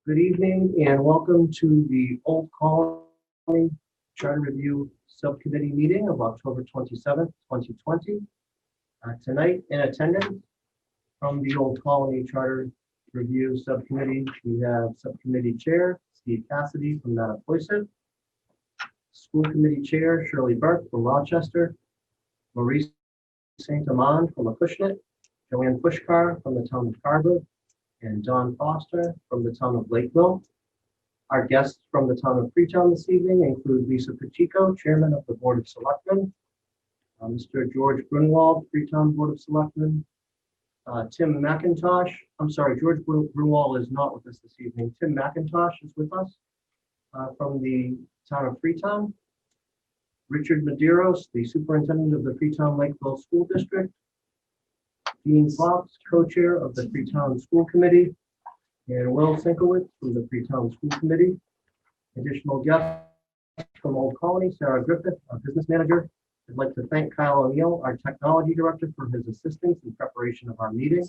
Good evening and welcome to the Old Colony Charter Review Subcommittee meeting of October 27th, 2020. Tonight in attendance from the Old Colony Charter Review Subcommittee, we have Subcommittee Chair Steve Cassidy from Mattapoisett, School Committee Chair Shirley Burke from Rochester, Maurice St. Amand from Acushnet, Joanne Pushkar from the town of Carver, and Don Foster from the town of Lakeville. Our guests from the town of Freetown this evening include Lisa Pacheco, Chairman of the Board of Selectmen, Mr. George Grunwald, Freetown Board of Selectmen, Tim McIntosh. George Grunwald is not with us this evening. Tim McIntosh is with us from the town of Freetown. Richard Medeiros, the Superintendent of the Freetown Lakeville School District. Dean Fox, co-chair of the Freetown School Committee, and Will Sinkowitz from the Freetown School Committee. Additional guests from Old Colony, Sarah Griffith, our business manager. I'd like to thank Kyle O'Neill, our technology director, for his assistance in preparation of our meeting.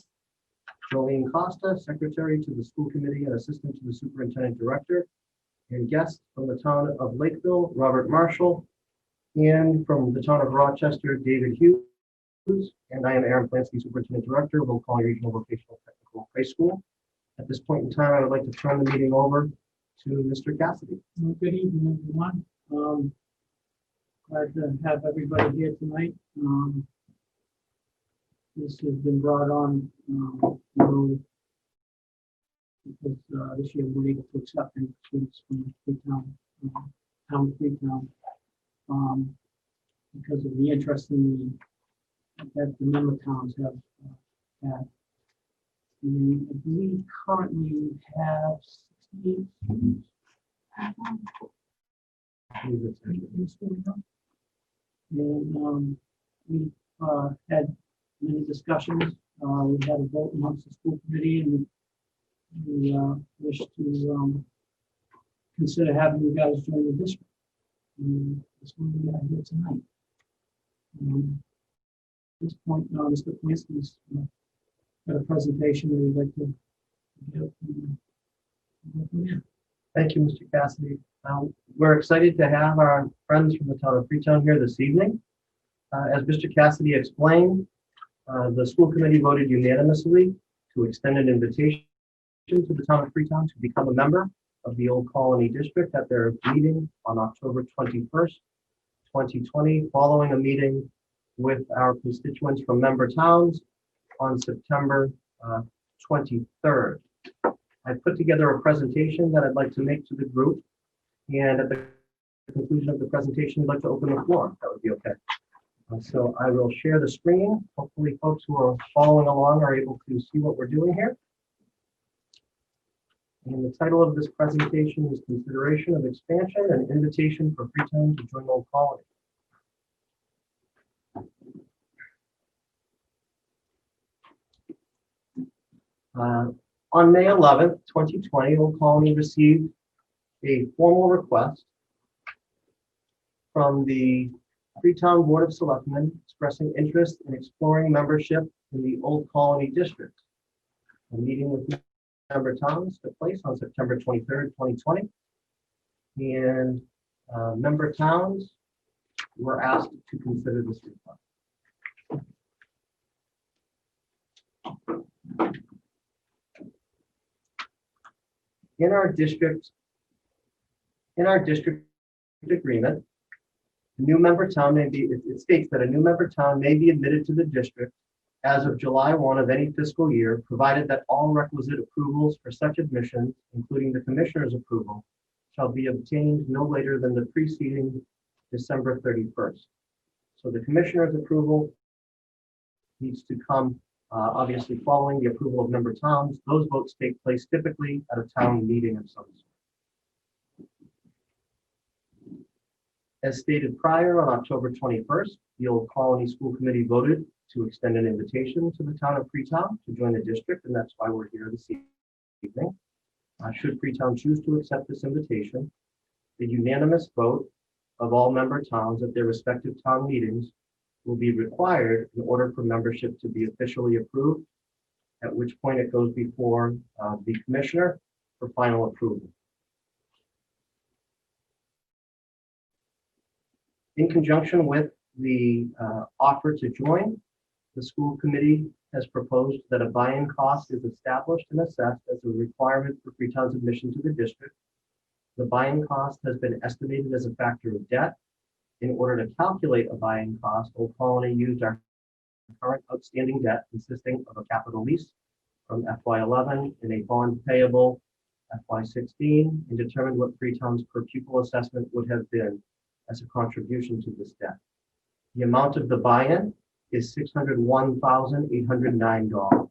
Jolene Costa, secretary to the school committee and assistant to the superintendent director. And guests from the town of Lakeville, Robert Marshall, and from the town of Rochester, David Hughes. And I am Aaron Plansky, Superintendent Director of Old Colony Regional Vocational Technical High School. At this point in time, I would like to turn the meeting over to Mr. Cassidy. Good evening, everyone. Glad to have everybody here tonight. This has been brought on because this year we're able to accept any students from Freetown, town of Freetown, because of the interest in that the member towns have had. And I believe currently we have 68 students. And we've had many discussions. We had a vote amongst the school committee, and we wish to consider having you guys join the district. And that's what we got here tonight. At this point, Mr. Plansky's got a presentation that we'd like to give. Thank you, Mr. Cassidy. We're excited to have our friends from the town of Freetown here this evening. As Mr. Cassidy explained, the school committee voted unanimously to extend an invitation to the town of Freetown to become a member of the Old Colony District at their meeting on October 21st, 2020, following a meeting with our constituents from member towns on September 23rd. I put together a presentation that I'd like to make to the group, and at the conclusion of the presentation, I'd like to open the floor. That would be okay. So I will share the screen. Hopefully folks who are following along are able to see what we're doing here. And the title of this presentation is Consideration of Expansion and Invitation for Freetown to Join Old Colony. On May 11th, 2020, Old Colony received a formal request from the Freetown Board of Selectmen expressing interest in exploring membership in the Old Colony District. A meeting with member towns took place on September 23rd, 2020, and member towns were asked to consider this request. In our district agreement, a new member town may be, it states that a new member town may be admitted to the district as of July 1 of any fiscal year, provided that all requisite approvals for such admissions, including the commissioner's approval, shall be obtained no later than the preceding December 31st. So the commissioner's approval needs to come obviously following the approval of member towns. Those votes take place typically at a town meeting of some sort. As stated prior, on October 21st, the Old Colony School Committee voted to extend an invitation to the town of Freetown to join the district, and that's why we're here this evening. Should Freetown choose to accept this invitation, the unanimous vote of all member towns at their respective town meetings will be required in order for membership to be officially approved, at which point it goes before the commissioner for final approval. In conjunction with the offer to join, the school committee has proposed that a buy-in cost is established and assessed as a requirement for Freetown's admission to the district. The buy-in cost has been estimated as a factor of debt. In order to calculate a buy-in cost, Old Colony used our current outstanding debt consisting of a capital lease from FY11 and a bond payable FY16 and determined what Freetown's per pupil assessment would have been as a contribution to this debt. The amount of the buy-in is $601,809.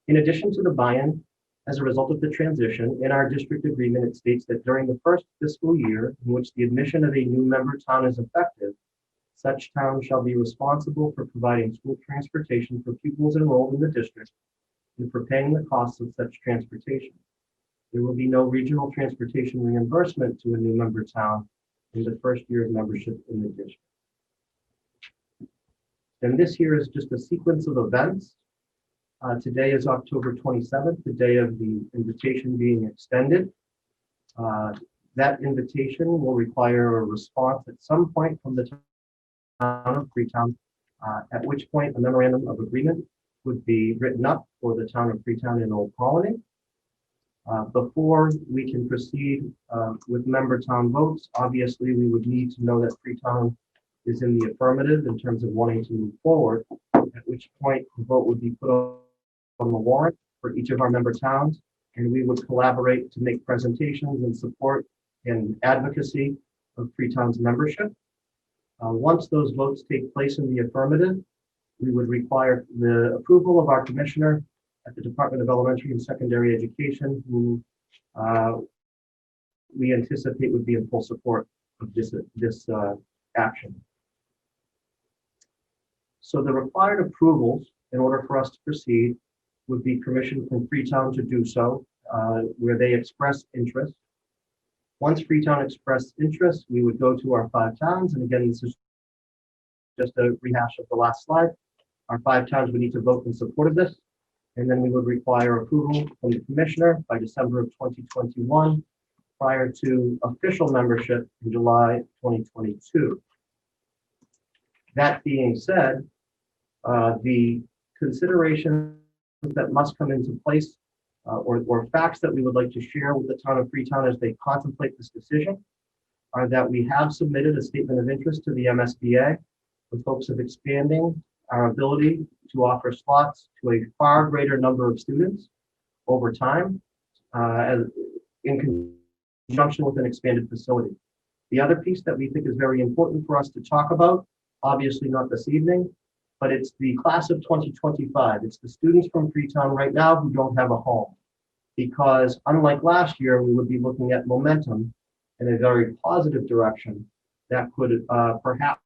In addition to the buy-in, as a result of the transition, in our district agreement, it states that during the first fiscal year in which the admission of a new member town is effective, such town shall be responsible for providing school transportation for pupils enrolled in the district and for paying the costs of such transportation. There will be no regional transportation reimbursement to a new member town in the first year of membership in the district. And this here is just a sequence of events. Today is October 27th, the day of the invitation being extended. That invitation will require a response at some point from the town of Freetown, at which point a memorandum of agreement would be written up for the town of Freetown and Old Colony. Before we can proceed with member town votes, obviously we would need to know that Freetown is in the affirmative in terms of wanting to move forward, at which point the vote would be put on the warrant for each of our member towns, and we would collaborate to make presentations and support and advocacy of Freetown's membership. Once those votes take place in the affirmative, we would require the approval of our commissioner at the Department of Elementary and Secondary Education, who we anticipate would be in full support of this action. So the required approvals in order for us to proceed would be permission from Freetown to do so, where they express interest. Once Freetown expressed interest, we would go to our 5 towns, and again, this is just a rehash of the last slide. Our 5 towns would need to vote in support of this, and then we would require approval from the commissioner by December of 2021, prior to official membership in July 2022. That being said, the considerations that must come into place or facts that we would like to share with the town of Freetown as they contemplate this decision are that we have submitted a statement of interest to the MSBA with hopes of expanding our ability to offer slots to a far greater number of students over time in conjunction with an expanded facility. The other piece that we think is very important for us to talk about, obviously not this evening, but it's the class of 2025. It's the students from Freetown right now who don't have a home. Because unlike last year, we would be looking at momentum in a very positive direction that could perhaps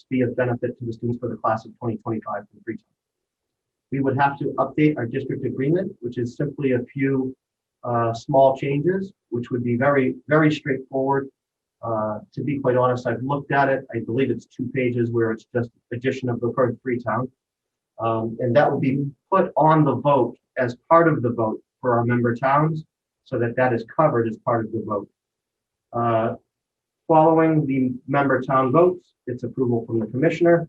be of benefit to the students for the class of 2025 from Freetown. We would have to update our district agreement, which is simply a few small changes, which would be very, very straightforward. To be quite honest, I've looked at it. I believe it's 2 pages where it's just addition of the word Freetown. And that will be put on the vote as part of the vote for our member towns so that that is covered as part of the vote. Following the member town votes, it's approval from the commissioner.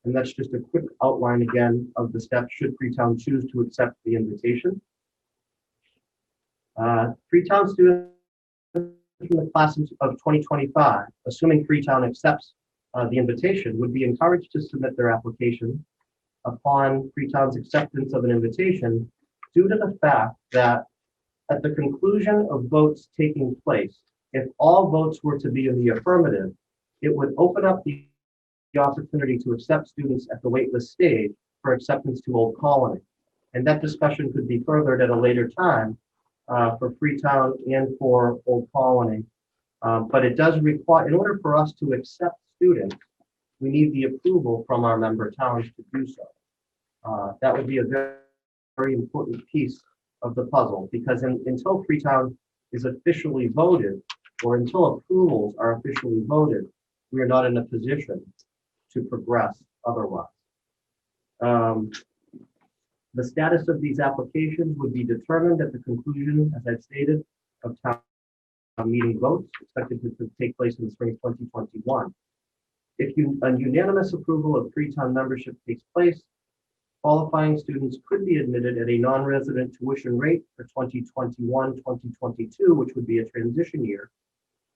And that's just a quick outline again of the steps should Freetown choose to accept the invitation. Freetown students from the class of 2025, assuming Freetown accepts the invitation, would be encouraged to submit their application upon Freetown's acceptance of an invitation due to the fact that at the conclusion of votes taking place, if all votes were to be in the affirmative, it would open up the opportunity to accept students at the waitlist stage for acceptance to Old Colony. And that discussion could be furthered at a later time for Freetown and for Old Colony. But it does require, in order for us to accept students, we need the approval from our member towns to do so. That would be a very, very important piece of the puzzle, because until Freetown is officially voted, or until approvals are officially voted, we are not in a position to progress otherwise. The The status of these applications would be determined at the conclusion, as I've stated, of town meeting votes expected to take place in the spring of 2021. If a unanimous approval of Freetown membership takes place, qualifying students could be admitted at a non-resident tuition rate for 2021-2022, which would be a transition year,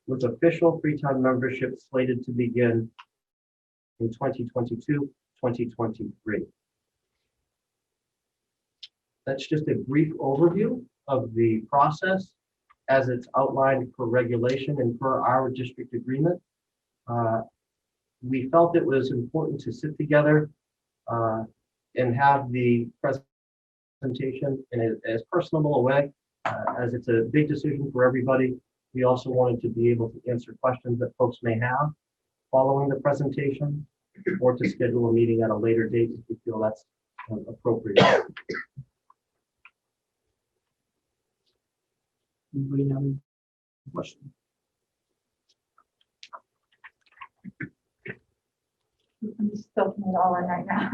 with official Freetown membership slated to begin in 2022-2023. That's just a brief overview of the process as it's outlined per regulation and per our district agreement. We felt it was important to sit together and have the presentation in as personable a way, as it's a big decision for everybody. We also wanted to be able to answer questions that folks may have following the presentation, or to schedule a meeting at a later date if you feel that's appropriate. Anybody have any questions? I'm just soaking it all in right now.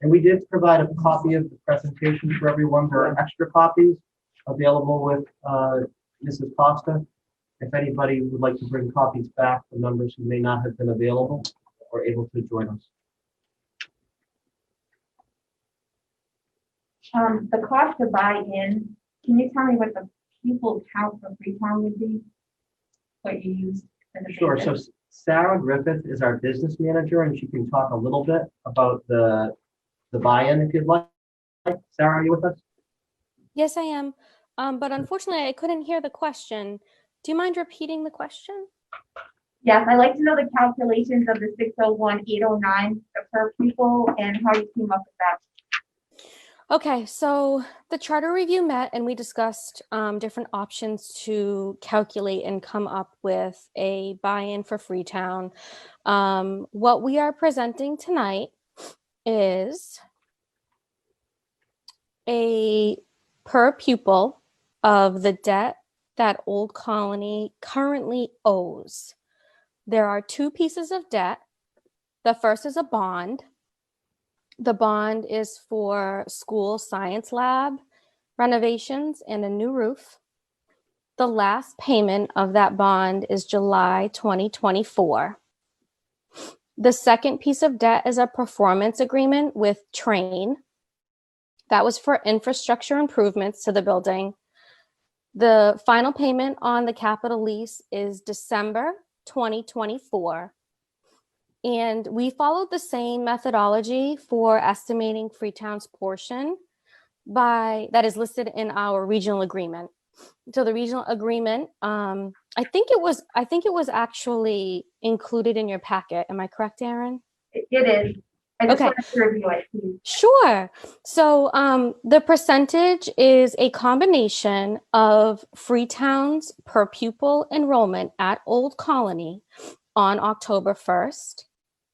And we did provide a copy of the presentation for everyone. There are extra copies available with Mrs. Costa. If anybody would like to bring copies back for members who may not have been available or able to join us. The cost to buy in, can you tell me what the pupil count for Freetown would be? What you used? Sure. So Sarah Griffith is our business manager, and she can talk a little bit about the buy-in if you'd like. Sarah, are you with us? Yes, I am. But unfortunately, I couldn't hear the question. Do you mind repeating the question? Yes, I'd like to know the calculations of the 601,809 per pupil and how you came up with that. Okay, so the charter review met and we discussed different options to calculate and come up with a buy-in for Freetown. What we are presenting tonight is a per pupil of the debt that Old Colony currently owes. There are two pieces of debt. The first is a bond. The bond is for school science lab renovations and a new roof. The last payment of that bond is July 2024. The second piece of debt is a performance agreement with Train. That was for infrastructure improvements to the building. The final payment on the capital lease is December 2024. And we followed the same methodology for estimating Freetown's portion that is listed in our regional agreement. So the regional agreement, I think it was actually included in your packet. Am I correct, Erin? It is. I just Okay. wanted to review it, please. Sure. So the percentage is a combination of Freetown's per pupil enrollment at Old Colony on October 1st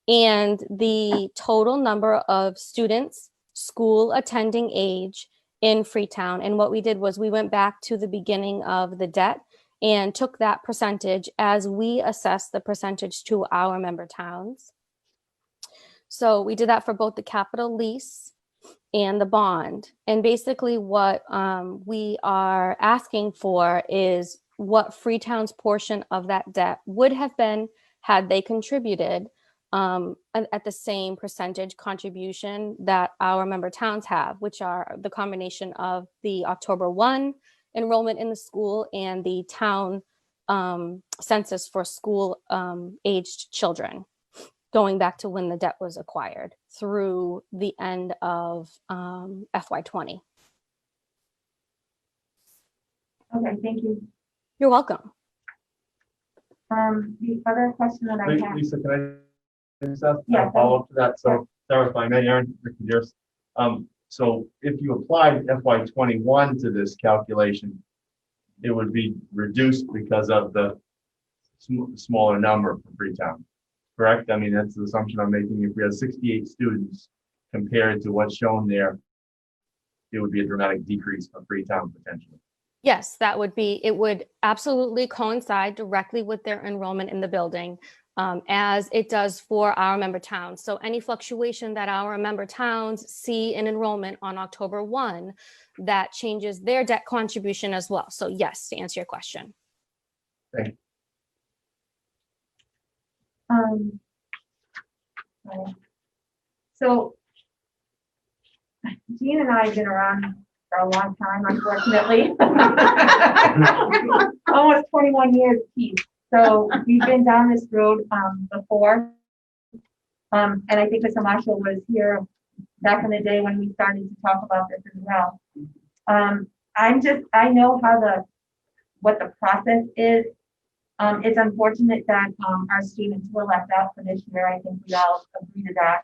and the total number of students, school attending age in Freetown. And what we did was we went back to the beginning of the debt and took that percentage as we assessed the percentage to our member towns. So we did that for both the capital lease and the bond. And basically what we are asking for is what Freetown's portion of that debt would have been had they contributed at the same percentage contribution that our member towns have, which are the combination of the October 1 enrollment in the school and the town census for school aged children, going back to when the debt was acquired through the end of FY20. Okay, thank you. You're welcome. The other question that I have. Lisa, can I just ask Yeah, a follow up to that? So Sarah, if I may, Aaron, so if you applied FY21 to this calculation, it would be reduced because of the smaller number for Freetown, correct? I mean, that's the assumption I'm making. If we have 68 students compared to what's shown there, it would be a dramatic decrease for Freetown potentially. Yes, it would absolutely coincide directly with their enrollment in the building. as it does for our member towns. So any fluctuation that our member towns see in enrollment on October 1, that changes their debt contribution as well. So yes, to answer your question. Thank you. So Jean and I have been around for a long time, unfortunately. Almost 21 years apiece. So we've been down this road before. And I think Mr. Marshall was here back in the day when we started to talk about this as well. I know what the process is. It's unfortunate that our students were left out for this year. I think we all agree to that.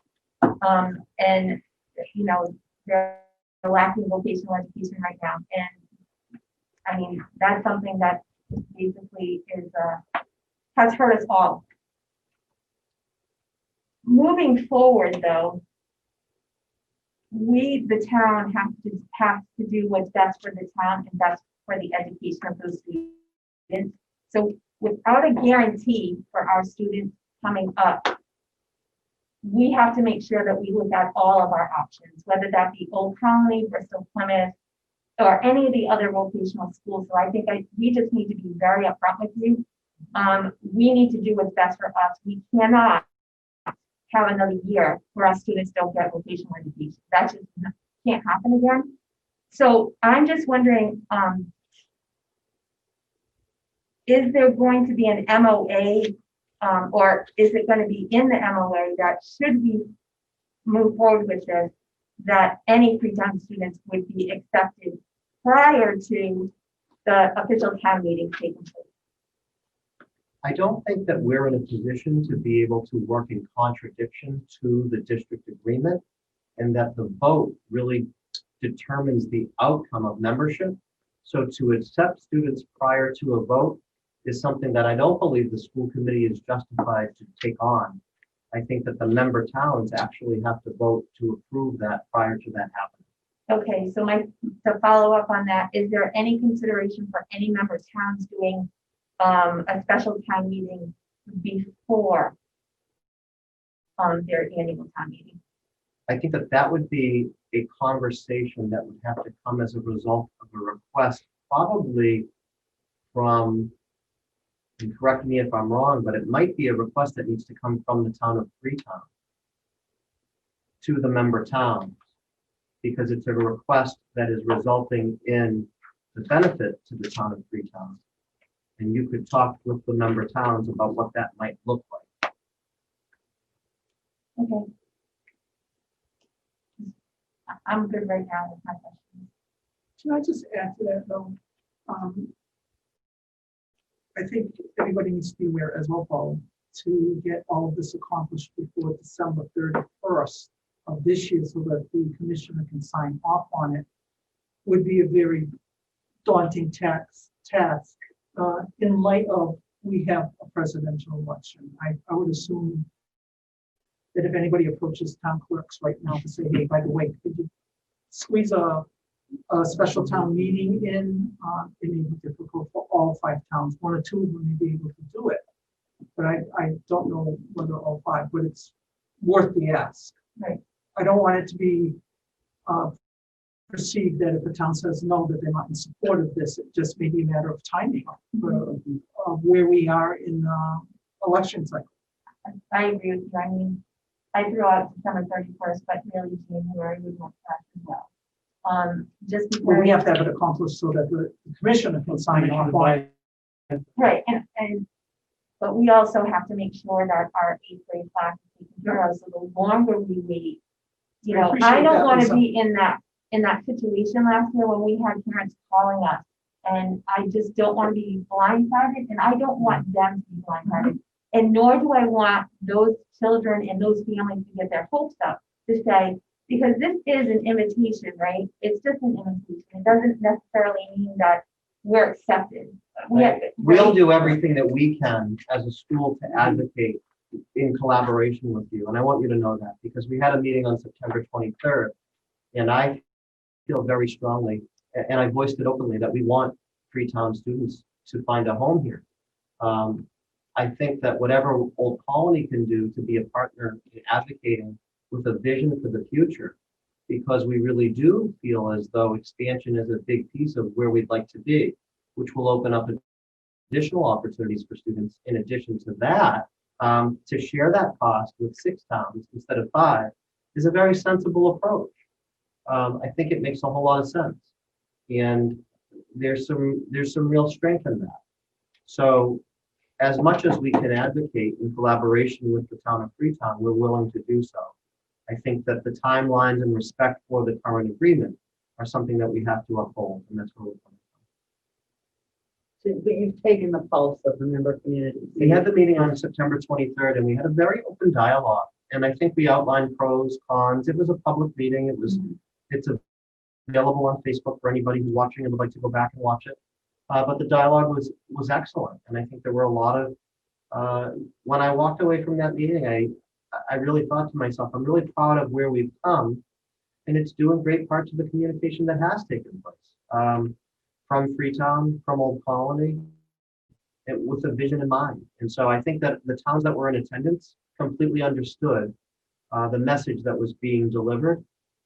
And, you know, they're lacking vocational education right now. And I mean, that's something that basically has hurt us all. Moving forward, though, we, the town, have to do what's best for the town and best for the education of those students. So without a guarantee for our students coming up, we have to make sure that we look at all of our options, whether that be Old Colony, Bristol, Plymouth, or any of the other vocational schools. So I think we just need to be very upfront with you. We need to do what's best for us. We cannot have another year where our students don't get vocational education. That just can't happen again. So I'm just wondering, is there going to be an MOA, or is it going to be in the MOA that should we move forward with this, that any pre-town students would be accepted prior to the official town meeting taking place? I don't think that we're in a position to be able to work in contradiction to the district agreement, and that the vote really determines the outcome of membership. So to accept students prior to a vote is something that I don't believe the school committee is justified to take on. I think that the member towns actually have to vote to approve that prior to that happening. Okay, so to follow up on that, is there any consideration for any member towns doing a special town meeting before their annual town meeting? I think that that would be a conversation that would have to come as a result of a request, probably from, and correct me if I'm wrong, but it might be a request that needs to come from the town of Freetown to the member towns, because it's a request that is resulting in the benefit to the town of Freetown. And you could talk with the member towns about what that might look like. Okay. I'm good right now with my questions. Can I just add to that, though? I think everybody needs to be aware as well, Paul, to get all of this accomplished before December 31st of this year, so that the commissioner can sign off on it, would be a very daunting task in light of we have a presidential election. I would assume that if anybody approaches town clerks right now to say, hey, by the way, could you squeeze a special town meeting in, it may be difficult for all 5 towns. 1 or 2 of them may be able to do it, but I don't know whether all 5, but it's worth the ask. Right. I don't want it to be perceived that if the town says no, that they're not in support of this. It just may be a matter of timing of where we are in the election cycle. I agree with you. I mean, I threw out December 31st, but really January would work best as well. Just because Well, we have to have it accomplished so that the commissioner can sign off on it. right, and but we also have to make sure that our 8th grade class is taken care of. So the longer we wait, you know, I don't want to be in that situation last year when we had parents calling us, and I just don't want to be blindsided, and I don't want them to be blindsided, and nor do I want those children and those families to get their hopes up to say, because this is an invitation, right? It's just an invitation. It doesn't necessarily mean that we're accepted. We'll do everything that we can as a school to advocate in collaboration with you. And I want you to know that, because we had a meeting on September 23rd, and I feel very strongly, and I voiced it openly, that we want Freetown students to find a home here. I think that whatever Old Colony can do to be a partner in advocating with a vision for the future, because we really do feel as though expansion is a big piece of where we'd like to be, which will open up additional opportunities for students in addition to that, to share that cost with 6 towns instead of 5 is a very sensible approach. I think it makes a whole lot of sense. And there's some real strength in that. So as much as we can advocate in collaboration with the town of Freetown, we're willing to do so. I think that the timelines and respect for the current agreement are something that we have to uphold, and that's where we're coming from. But you've taken the pulse of the member community. We had the meeting on September 23rd, and we had a very open dialogue. And I think we outlined pros, cons. It was a public meeting. It's available on Facebook for anybody who's watching and would like to go back and watch it. But the dialogue was excellent, and I think there were a lot of. When I walked away from that meeting, I really thought to myself, I'm really proud of where we've come, and it's due in great part to the communication that has taken place from Freetown, from Old Colony, with a vision in mind. And so I think that the towns that were in attendance completely understood the message that was being delivered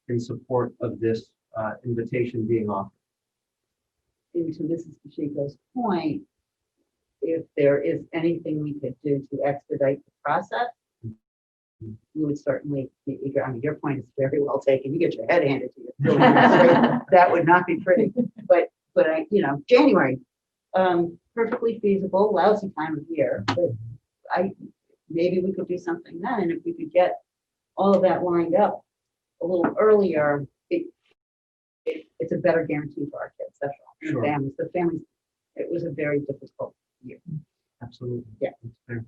in support of this invitation being offered. And to Mrs. Pacheco's point, if there is anything we could do to expedite the process, we would certainly be eager. I mean, your point is very well taken. You get your head handed to you. That would not be pretty. But I, January, perfectly feasible, lousy time of year. But maybe we could do something then, and if we could get all of that lined up a little earlier, it's a better guarantee for our kids. That's all. Sure. The families. It was a very difficult year. Absolutely. Yeah. That's fair.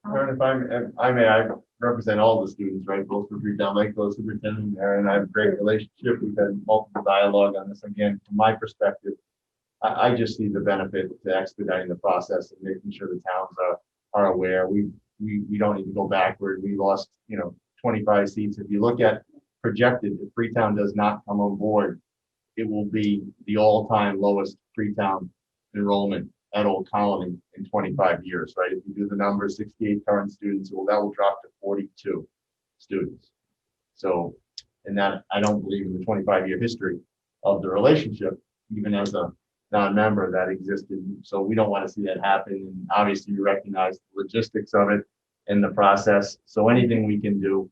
Aaron, if I represent all the students, right? Both for Freetown Lake, both superintendent there, and I have a great relationship. We've had multiple dialogue on this. Again, from my perspective, I just see the benefit to expediting the process and making sure the towns are aware. We don't need to go backward. We lost, 25 seats. If you look at projected, if Freetown does not come on board, it will be the all-time lowest Freetown enrollment at Old Colony in 25 years, right? If you do the numbers, 68 current students, well, that will drop to 42 students. So, and that, I don't believe in the 25-year history of the relationship, even as a non-member that existed. So we don't want to see that happen. And obviously you recognize the logistics of it in the process. So anything we can do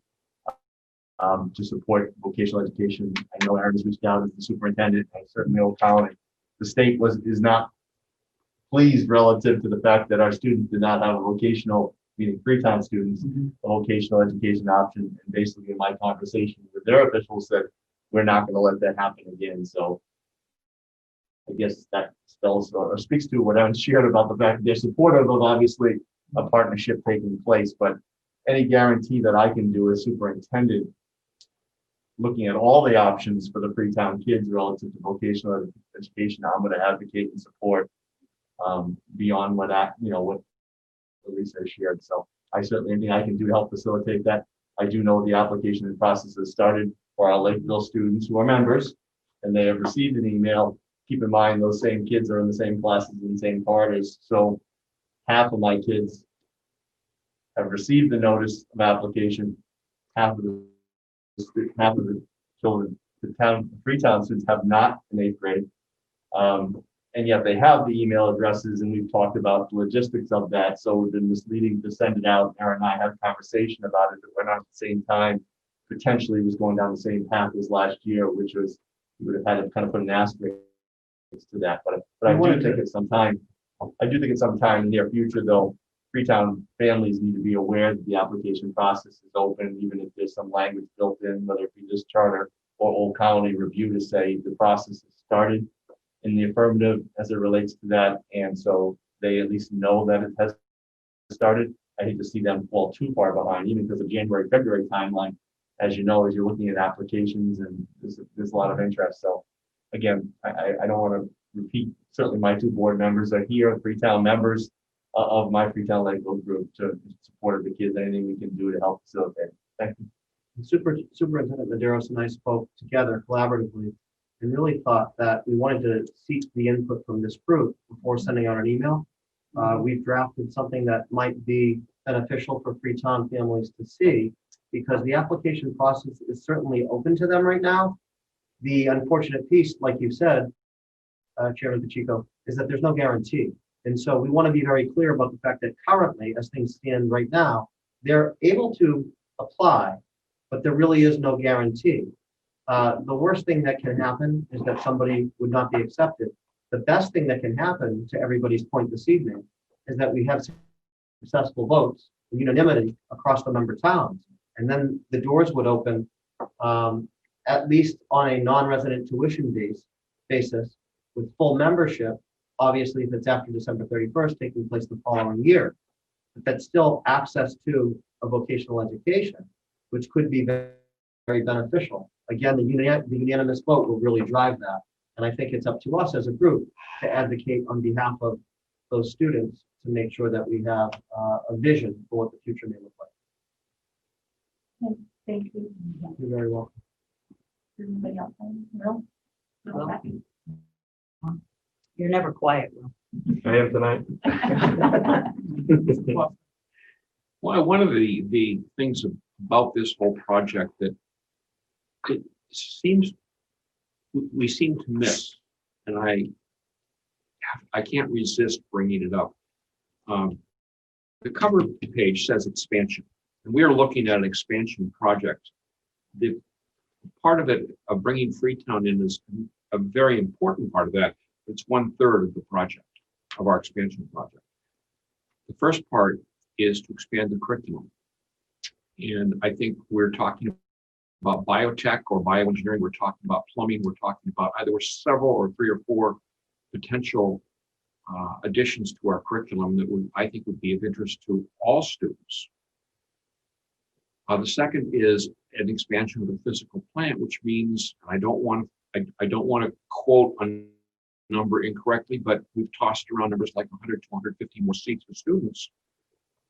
to support vocational education. I know Aaron's reached out as the superintendent, and certainly Old Colony. The state is not pleased relative to the fact that our students did not have a vocational, meaning Freetown students, a vocational education option. And basically in my conversation with their officials said, we're not going to let that happen again. So I guess that spells or speaks to what Aaron shared about the fact that they're supportive of obviously a partnership taking place, but any guarantee that I can do as superintendent, looking at all the options for the Freetown kids relative to vocational education, I'm going to advocate and support beyond what Lisa shared. So I certainly anything I can do to help facilitate that. I do know the application and process has started for our Lakeville students who are members, and they have received an email. Keep in mind, those same kids are in the same classes and same quarters. So half of my kids have received the notice of application. Half of the children, the Freetown students have not in 8th grade. And yet they have the email addresses, and we've talked about the logistics of that. So we've been misleading to send it out. Aaron and I had a conversation about it that went on at the same time, potentially was going down the same path as last year, which was, we would have had to kind of put an asterisk to that. But I do think it's sometime in the near future, though, Freetown families need to be aware that the application process is open, even if there's some language built in, whether it be this charter or Old Colony review to say the process has started in the affirmative as it relates to that. And so they at least know that it has started. I hate to see them fall too far behind, even because of January, February timeline, as you know, as you're looking at applications and there's a lot of interest. So again, I don't want to repeat, certainly my 2 board members are here, Freetown members of my Freetown Lakeville group to support the kids, anything we can do to help facilitate. Thank you. Superintendent Medeiros and I spoke together collaboratively, and really thought that we wanted to seek the input from this group before sending out an email. We've drafted something that might be beneficial for Freetown families to see, because the application process is certainly open to them right now. The unfortunate piece, like you said, Chairman Pacheco, is that there's no guarantee. And so we want to be very clear about the fact that currently, as things stand right now, they're able to apply, but there really is no guarantee. The worst thing that can happen is that somebody would not be accepted. The best thing that can happen, to everybody's point this evening, is that we have successful votes, unanimity across the member towns. And then the doors would open, at least on a non-resident tuition basis with full membership. Obviously, if it's after December 31st, taking place the following year, but that's still access to a vocational education, which could be very, very beneficial. Again, the unanimous vote will really drive that. And I think it's up to us as a group to advocate on behalf of those students to make sure that we have a vision for what the future may look like. Thank you. You're very welcome. Does anybody else? No? Well, Okay. You're never quiet, Will. I am tonight. Well, one of the things about this whole project that it seems we seem to miss, and I can't resist bringing it up. The cover page says expansion, and we are looking at an expansion project. The part of it, of bringing Freetown in, is a very important part of that. It's 1/3 of the project, of our expansion project. The first part is to expand the curriculum. And I think we're talking about biotech or bioengineering, we're talking about plumbing, we're talking about either several or 3 or 4 potential additions to our curriculum that I think would be of interest to all students. The second is an expansion of the physical plant, which means, I don't want to quote a number incorrectly, but we've tossed around numbers like 100 to 150 more seats for students.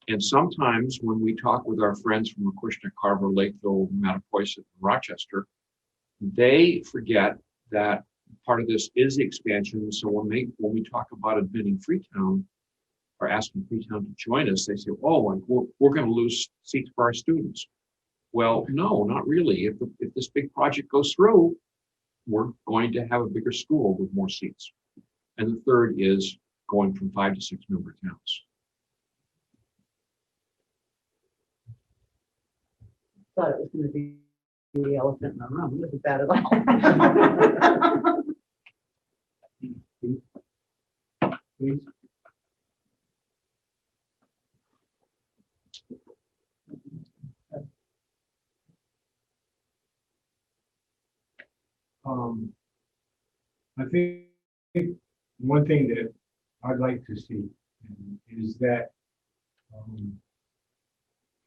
And sometimes when we talk with our friends from Acushnet, Carver, Lakeville, Mattapoisett, and Rochester, they forget that part of this is the expansion. So when we talk about admitting Freetown or asking Freetown to join us, they say, oh, we're going to lose seats for our students. Well, no, not really. If this big project goes through, we're going to have a bigger school with more seats. And the third is going from 5 to 6 member towns. Thought it was going to be the elephant in the room. It wasn't bad at all. Please. I think one thing that I'd like to see is that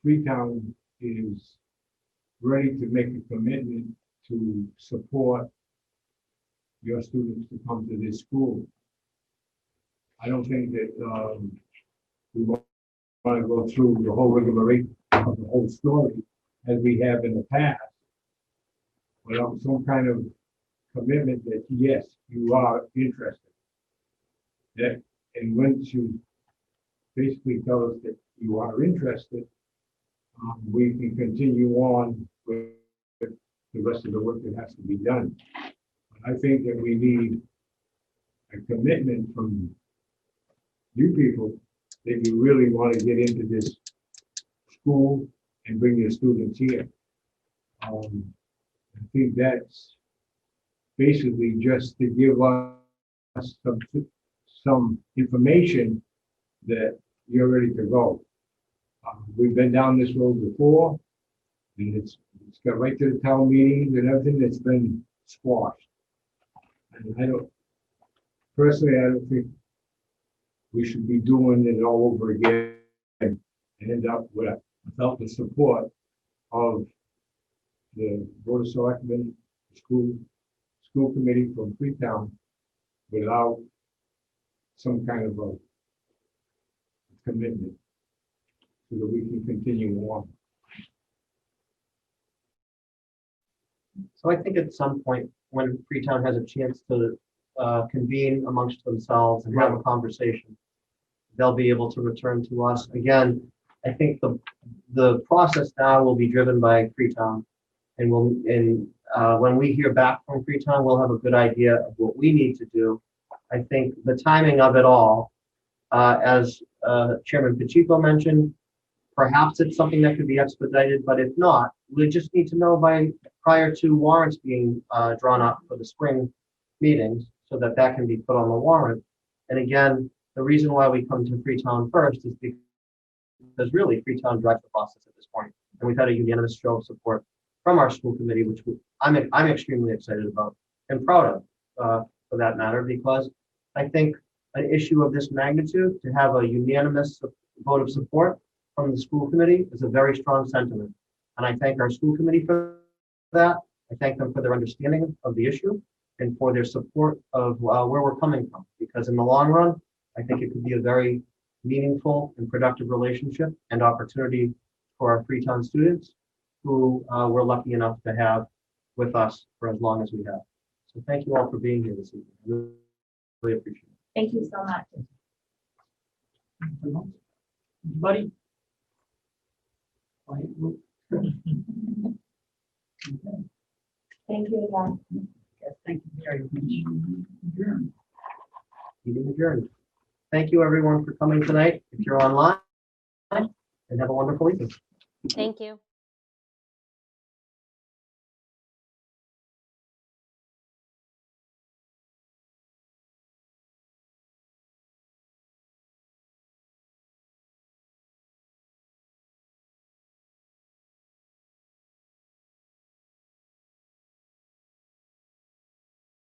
Freetown is ready to make a commitment to support your students to come to this school. I don't think that we want to go through the whole rigmarole of the whole story as we have in the past, without some kind of commitment that yes, you are interested. That, and once you basically tell us that you are interested, we can continue on with the rest of the work that has to be done. I think that we need a commitment from you people that you really want to get into this school and bring your students here. I think that's basically just to give us some information that you're ready to go. We've been down this road before, and it's got right to the town meetings and everything that's been squashed. And I don't think we should be doing it all over again and end up without the support of the Board of Selectmen, school committee from Freetown, without some kind of a commitment so that we can continue on. So I think at some point, when Freetown has a chance to convene amongst themselves and have a conversation, they'll be able to return to us. Again, I think the process now will be driven by Freetown. And when we hear back from Freetown, we'll have a good idea of what we need to do. I think the timing of it all, as Chairman Pacheco mentioned, perhaps it's something that could be expedited, but if not, we just need to know prior to warrants being drawn up for the spring meetings so that that can be put on the warrant. And again, the reason why we come to Freetown first is because really Freetown drives the process at this point. And we've had a unanimous show of support from our school committee, which I'm extremely excited about and proud of for that matter, because I think an issue of this magnitude, to have a unanimous vote of support from the school committee is a very strong sentiment. And I thank our school committee for that. I thank them for their understanding of the issue and for their support of where we're coming from. Because in the long run, I think it could be a very meaningful and productive relationship and opportunity for our Freetown students who we're lucky enough to have with us for as long as we have. So thank you all for being here this evening. I really appreciate it. Thank you so much. Anybody? Quiet group. Okay. Thank you again. Yes, thank you very much. Adjourned. Meeting adjourned. Thank you everyone for coming tonight. If you're online, and have a wonderful evening. Thank you.